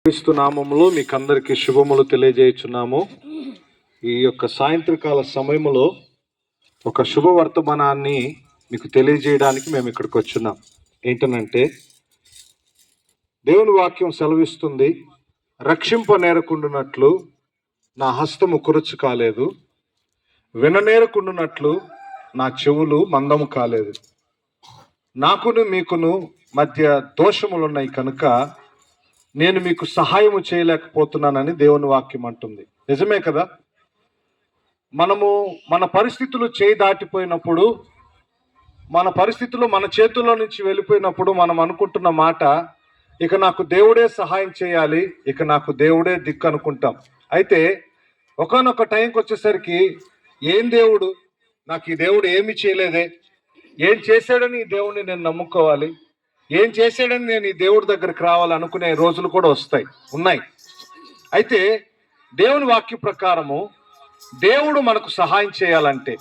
క్రీస్తు నామములో మీకు అందరికీ శుభములు తెలియజేయుచున్నాము. ఈ యొక్క సాయంత్రకాల సమయములో ఒక శుభవర్తమానాన్ని మీకు తెలియజేయడానికి మేము ఇక్కడికి వచ్చున్నాం. ఏంటనంటే, దేవుని వాక్యం సెలవిస్తుంది, రక్షింపనేరకుండునట్లు నా హస్తము కురుచు కాలేదు, విననేరకుండునట్లు నా చెవులు మందము కాలేదు. నాకును మీకును మధ్య దోషములున్నాయి కనుక నేను మీకు సహాయము చేయలేకపోతున్నానని దేవుని వాక్యం అంటుంది. నిజమే కదా? మనము మన పరిస్థితులు చేయి దాటిపోయినప్పుడు, మన పరిస్థితులు మన చేతుల్లో నుంచి వెళ్ళిపోయినప్పుడు మనం అనుకుంటున్న మాట, ఇక నాకు దేవుడే సహాయం చేయాలి, ఇక నాకు దేవుడే దిక్కు అనుకుంటాం. అయితే ఒకానొక టైంకి వచ్చేసరికి, ఏం దేవుడు, నాకు ఈ దేవుడు ఏమి చేయలేదే, ఏం చేశాడని ఈ దేవుడిని నేను నమ్ముకోవాలి, ఏం చేశాడని నేను ఈ దేవుడి దగ్గరికి రావాలనుకునే రోజులు కూడా ఉన్నాయి. అయితే దేవుని వాక్య ప్రకారము దేవుడు మనకు సహాయం చేయాలంటే,